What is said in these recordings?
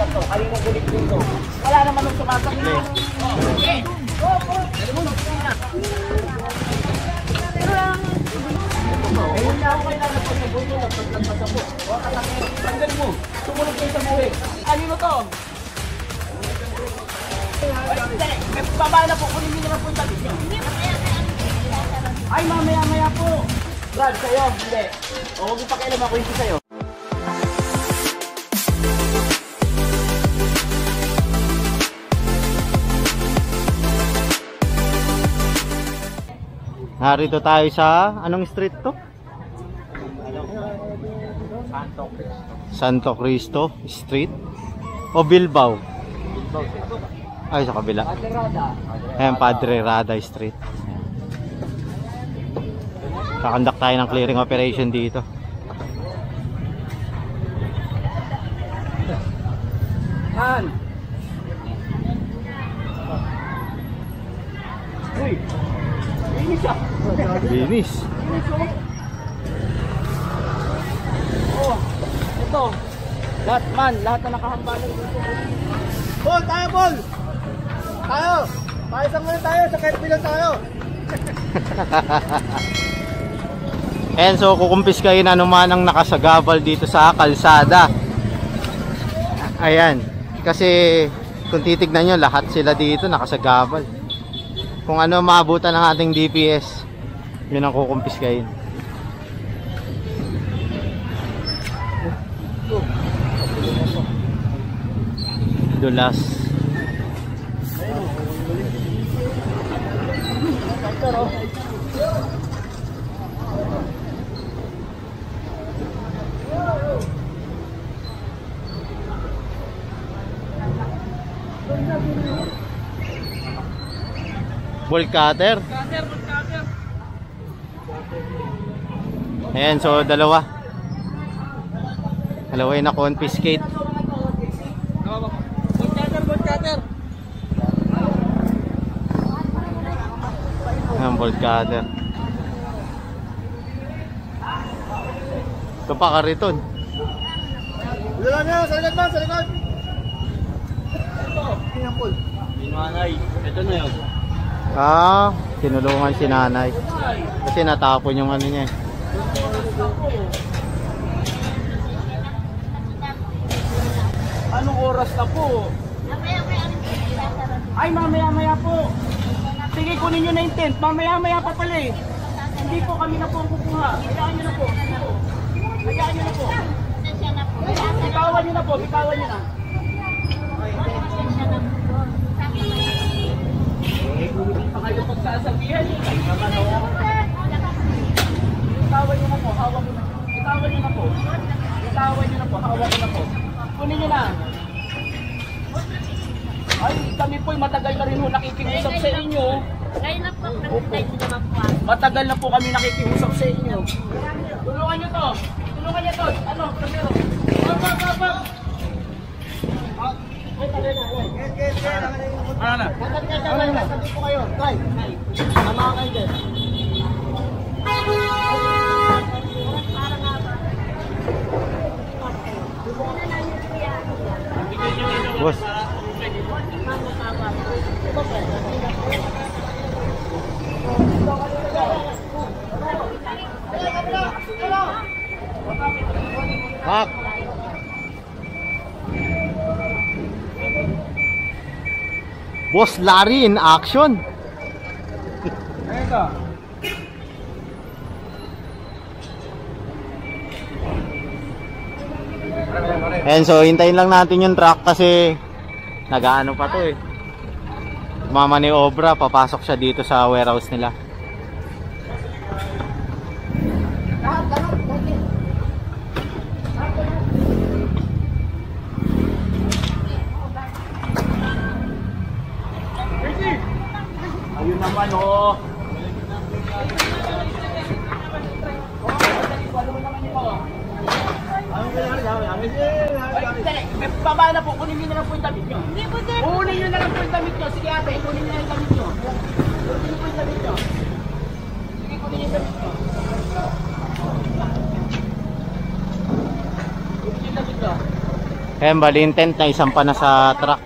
na to. Kanina gulit dito. Wala naman nung sumasakit. Okay. Ayun na ako kailangan po sa buto. Nagpagpagpag po. O, katakit. Tanggal mo. Sumunod kayo sa buhay. Kanino to? Baba na po. Kunin nyo na po yung tabi nyo. Ay, mamaya-maya po. Brad, sa'yo. Hindi. O, huwag yung pakialam ako hindi sa'yo. Narito tayo sa anong street to? Santo Cristo Street o Bilbao? Ay, sa kabila. Ayan, Padre Rada Street. Kakandak tayo ng clearing operation dito. Han! Uy! Linis siya! Linis! Oh, ito. Lahat na nakahambalan dito. Bol! Tayo, Bol! Tayo! Tayo sa muna tayo, sa kahit bilang tayo. And so kukumpis kayo na naman ang nakasagabal dito sa kalsada. Ayan. Kasi kung titignan nyo, lahat sila dito nakasagabal. Kung ano maabutan ng ating DPS, yun ang kukumpis kayo. Dulas. Bolt cutter. Ayan, so dalawa yung na-confiscate. Bolt cutter. Ayan, bolt cutter. Ito pa kariton. Wala na, sa likod ba? Sa likod. Ito, yung Paul. Nanay, ito na yun. Tinulungan si nanay. Kasi natapon yung ano niya. Anong oras na po? Ay, mamaya-maya po. Sige, kunin nyo na yung tent. Mamaya-maya pa pala eh. Hindi po, kami na po ang kukuha. Hayaan nyo na po. Hayaan nyo na po. Bitawan nyo na po, bitawan nyo na. Pa kayo pagsasabihan. Bitawan nyo na po, hawak nyo na. Bitawan nyo na po. Bitawan nyo na po, hawak nyo na po. Kunin nyo na. Ay, kami po'y matagal na rin ho nakikiusap sa inyo. Matagal na po kami nakikiusap sa inyo. Tulungan nyo to. Tulungan nyo to. Ano? Primero. Ano na? Ano na? Sabi po kayo. Tay. Tama kayo dyan. Boss. Hak. Boss Larry in action. Ito. And so hintayin lang natin yung truck kasi nagaano pa to eh. Mamaniobra, papasok siya dito sa warehouse nila. Ayun naman oh. Baba na po, kunin nyo na lang po yung damit nyo. Kunin nyo na lang po yung damit nyo. Sige ate, kunin nyo na yung damit nyo. Kunin nyo po yung damit nyo. Sige, kunin nyo yung damit nyo. Kunin nyo yung damit nyo. Ayan, bali yung tent na isang pa na sa truck.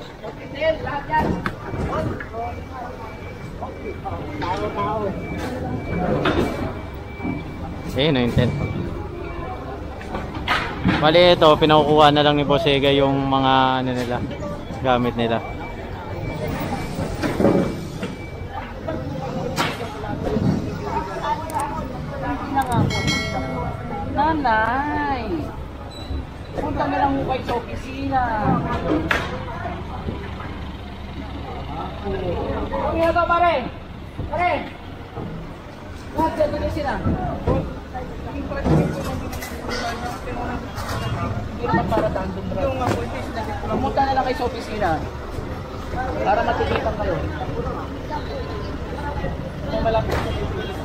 Ayun, yung tent. Bali ito, pinakukuha na lang ni Bossega yung mga ano nila, gamit nila. Nanay, punta na lang mo kayo sa opisina. Ang ito pare, pare, lahat sa opisina. Hindi naman para tandem drive. Pumunta na lang kayo sa opisina para matikitan kayo. Kung malapit sa opisina.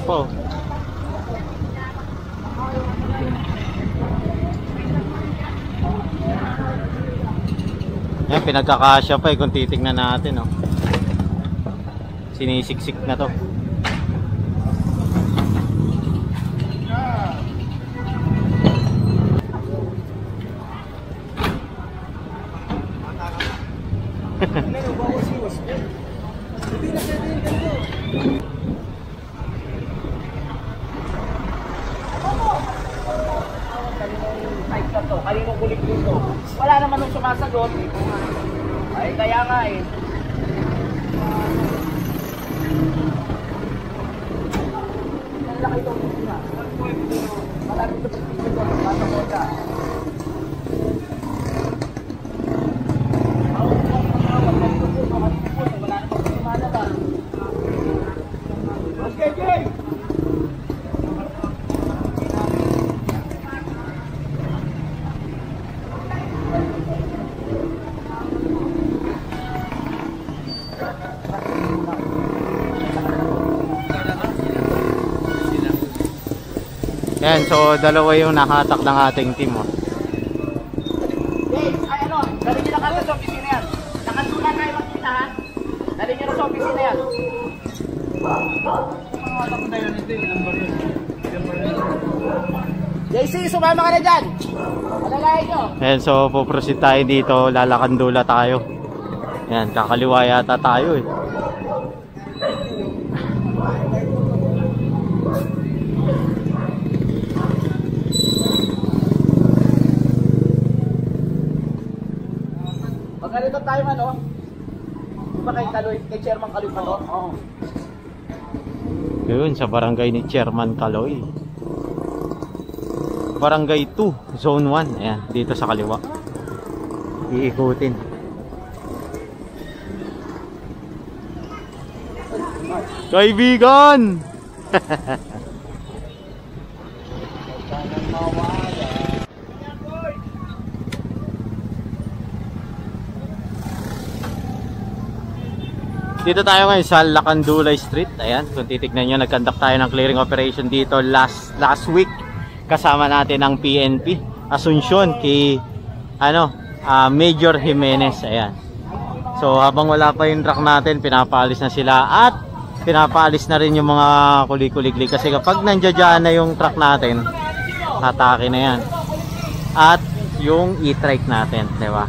Po. Yan, pinagkakasya pa kung titignan natin, oh. Sinisiksik na to. Kalinong kulik dito. Wala naman nung sumasagot. Ay, kaya nga eh. Nalaki ito na. Malaki ito dito. Bata mo ka. Wala naman sumala ba? Okay, Jay! Yan, so dalawa yung nakatak ng ating team, oh. Hey, ay ano, dali nyo na kagad sa opisina yan. Nakasulat kayo magkita ha. Dali nyo na sa opisina yan. JC, sumama ka na dyan. Alalahin nyo. Yan, so puproceed tayo dito, lalakandula tayo. Yan, kakaliwa yata tayo, eh. Ganito tayo ano? Di ba kay Kaloy, kay Chairman Kaloy pa to? Oo. Yun, sa barangay ni Chairman Kaloy. Barangay 2, Zone 1. Ayan, dito sa kaliwa. Iikutin. Kaibigan! Dito tayo ngayon sa Lacandulay Street. Ayan, kung titignan nyo, nag-conduct tayo ng clearing operation dito last week. Kasama natin ang PNP Asuncion kay Major Jimenez. Ayan. So habang wala pa yung truck natin, pinapaalis na sila at pinapaalis na rin yung mga kulik-kuligli. Kasi kapag nandiyan na yung truck natin, atake na yan. At yung e-trike natin, diba?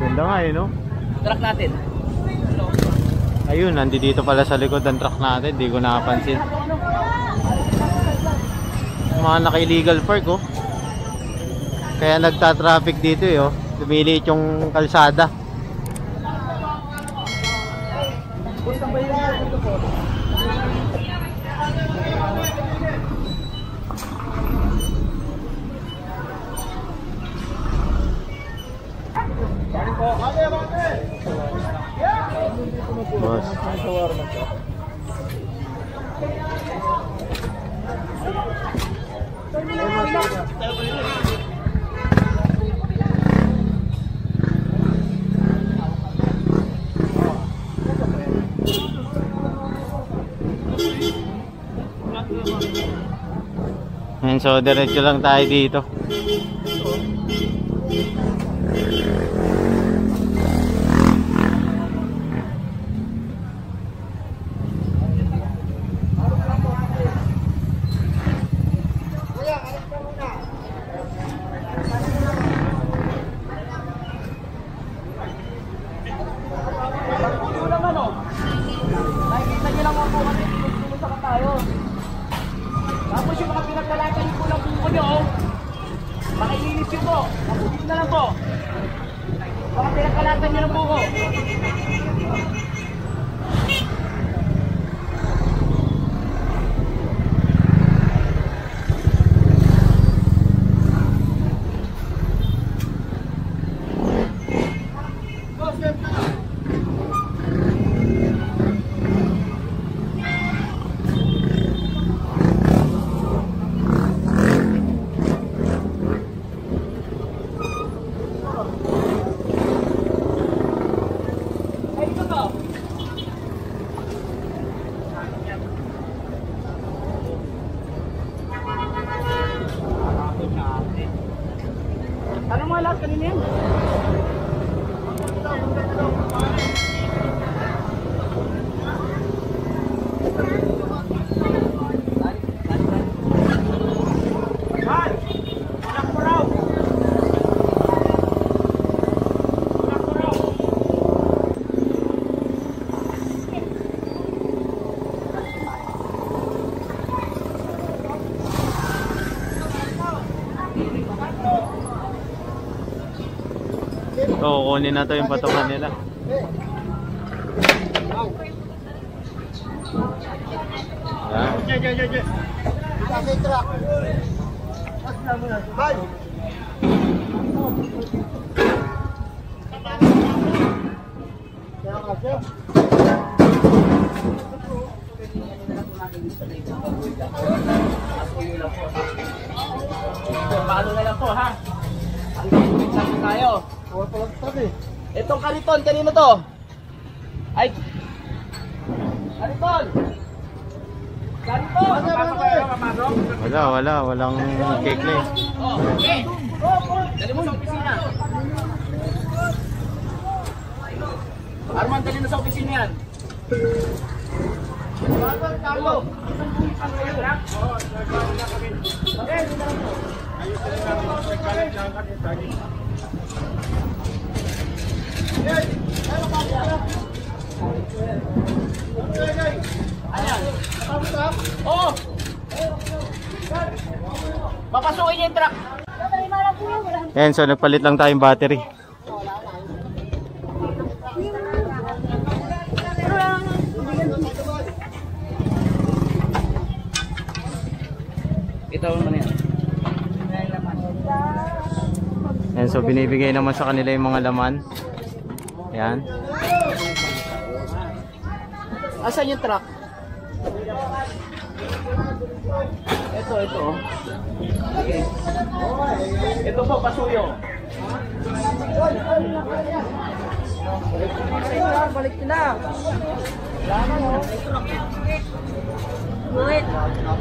Ganda nga no? Truck natin. Ayun, nandito pala sa likod ng truck natin. Di ko nakapansin. Mga naka-illegal park, oh. Kaya nagta-traffic dito, eh, oh. Lumiliit yung kalsada. Boss. Ayan, so diretso lang tayo dito. Nakikita niyo lang po kasi tulog tayo. Tapos yung mga pinagkalatan niyo po ng buko niyo, makilinis yun po. Mabutin na lang po. Mga pinagkalatan niyo ng buko. Ano mga lahat kanina yan? So, kukunin na to yung patukan nila. Paano na lang po ha? Ang tayo. Itong kariton, kanino to? Ay! Kariton! Kariton! Walang cake na eh. Oh, okay. Dali mo sa opisina. Arman, dali mo sa opisina yan. Carlo! Oo! Papasukin niya yung truck. Ayan, so nagpalit lang tayong battery. Ito naman yan. Ayan, so binibigay naman sa kanila yung mga laman. Ayan. Asan yung truck? Ito. Okay. Ito po, pasuyo. Balik nila.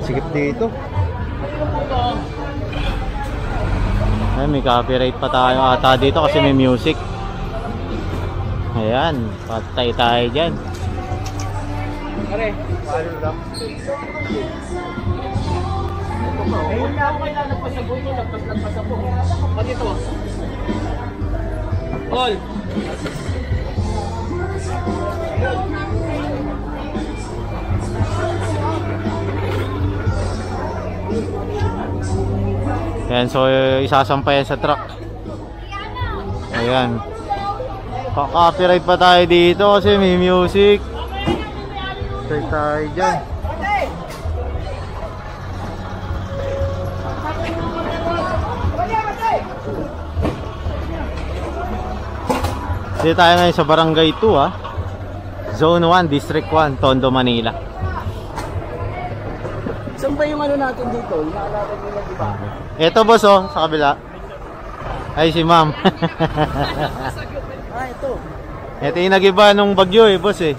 Sikip dito. Ay, may copyright pa tayo ata dito kasi may music. Ayan, patay tayo dyan. Pare, paano lang? Ayun na ako kailangan nagpasagot nyo, nagpas ako. Pati ito. All. Ayan, so isasampayan sa truck. Ayan. Copyright pa tayo dito kasi may music. Patay tayo dyan. Dito tayo ngayon sa Barangay 2 Zone 1, District 1, Tondo, Manila. Saan ba yung ano natin dito? Inaalala nyo na, di ba? Ito boss oh, sa kabila. Ay si ma'am. Ito. Ito yung nag-iba nung bagyo eh boss eh.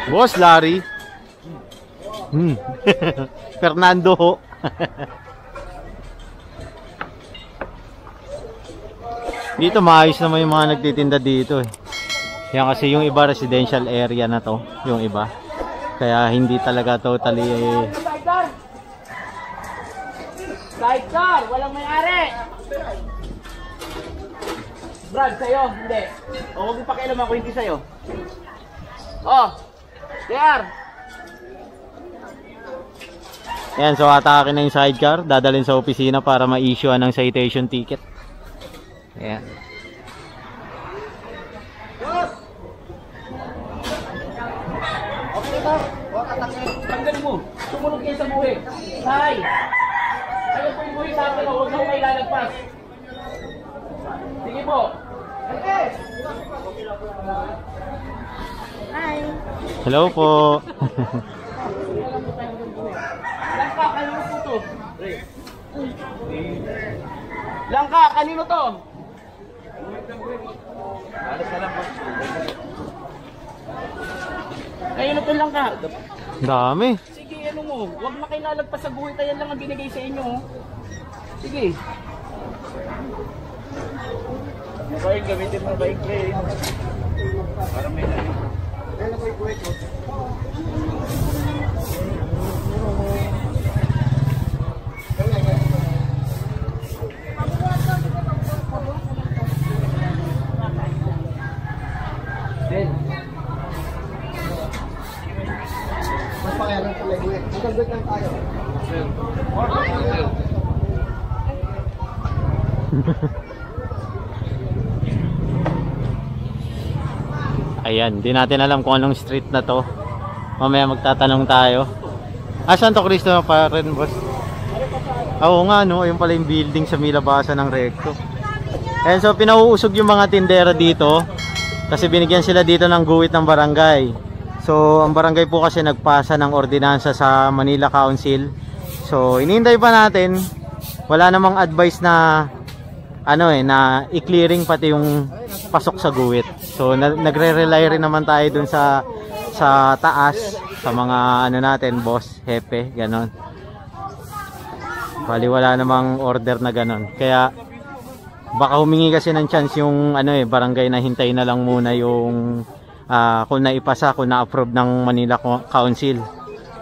Boss Larry. Fernando ho. Dito maayos naman yung mga nagtitinda dito eh. Yan kasi yung iba residential area na to, yung iba. Kaya hindi talaga totally Sidecar, walang may-ari. Brad, sa'yo, hindi. O, huwag yung pakialam ako, hindi sa'yo. Oh, there. Yan, so atake na yung sidecar, dadalhin sa opisina para ma-issuean ng citation ticket. Ayan. Okay ba? Tanggalin mo. Sumunod kayo sa buhi. Hay! Ayaw po yung buhi sa akin. Huwag na may lalagpas. Sige po. Hi! Hello po. Langka, kanino po to? Langka, kanino to? Kanino to langka? Dami. Sige, ano mo, huwag na kayo lalagpas sa buhay, kaya lang ang binigay sa inyo. Sige. Mabay, gamitin mo ba yung clay? Para may lalim. Kaya lang may buhay ko. Then, mas pangalan sa lego eh. Magagod lang tayo. Ayan, di natin alam kung anong street na to. Mamaya magtatanong tayo. Ah, Santo Cristo pa rin, boss. Oo nga, no? Ayun pala yung building sa Milabasa ng Recto. Ayan, so pinauusog yung mga tindera dito kasi binigyan sila dito ng guhit ng barangay. So, ang barangay po kasi nagpasa ng ordinansa sa Manila Council. So, inihintay pa natin. Wala namang advice na ano na i-clearing pati yung pasok sa guhit. So, nagre-rely rin naman tayo dun sa taas, sa mga ano natin, boss, hepe, ganon. Bali, wala namang order na ganon. Kaya, baka humingi kasi ng chance yung barangay na hintayin na lang muna yung kung naipasa, kung na-approve ng Manila Council.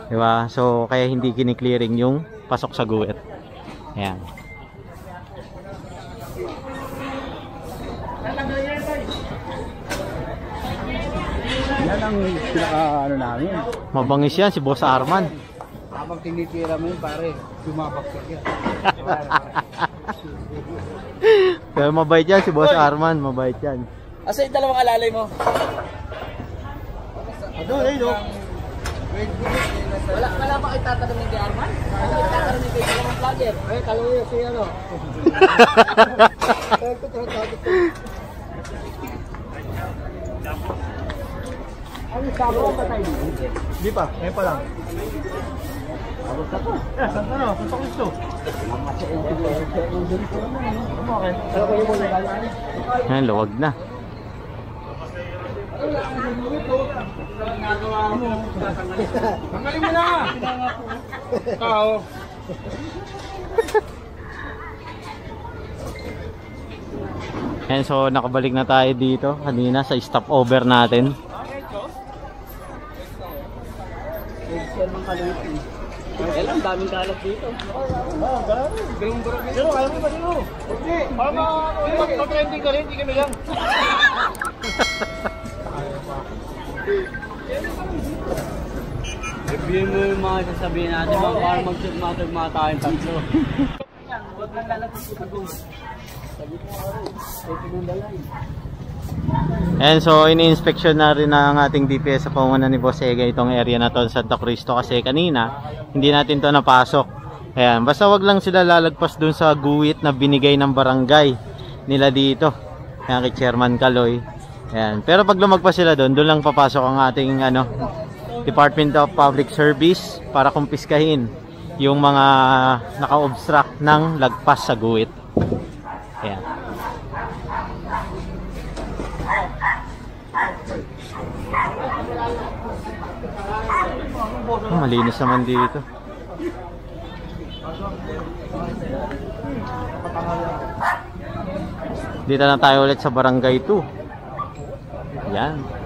Diba? So, kaya hindi kini-clearing yung pasok sa guhit. Ayan. Yan ang pinaka namin. Mabangis yan si Boss Arman. Habang tinitira mo yun pare, sumabaksak yan. Pero mabait yan si Boss Arman, mabait yan. Asa yung dalawang alalay mo? Wala ba kayo tatanungin kay Arman? Wala kayo tatanungin kay dalawang vlogger? Eh, talong yun siya, no? Ano sabi ko patay mo? Hindi pa, ngayon pa lang. Abot ka po. Saan ano? Saan pa gusto? Ano kayo mo na? Ayan, luwag na. Tanggalin mo na! Tao. Ayan, so nakabalik na tayo dito kanina sa stopover natin. Yan ang kalutin. Kaya lang, daming kalat dito. Ganun. Pero kaya mo ba dito? Okay. Para mag-trending ka rin, hindi kami lang. Sabihin mo yung mga sasabihin natin para mag-tugma tayong tatlo. Huwag lang lalagay sa tagong. Sabi ko nga rin, ito ng dalay. And so ini-inspection na rin ng ating DPS sa pamumuno ni Boss Ega itong area na to sa Santo Cristo kasi kanina hindi natin to napasok. Ayan, basta wag lang sila lalagpas dun sa guhit na binigay ng barangay nila dito. Ayan, kay Chairman Kaloy. Ayan, pero pag lumagpas sila doon lang papasok ang ating Department of Public Service para kumpiskahin yung mga naka-obstruct ng lagpas sa guhit. Ayan. Malinis naman dito. Dito na tayo ulit sa Barangay 2. Yan.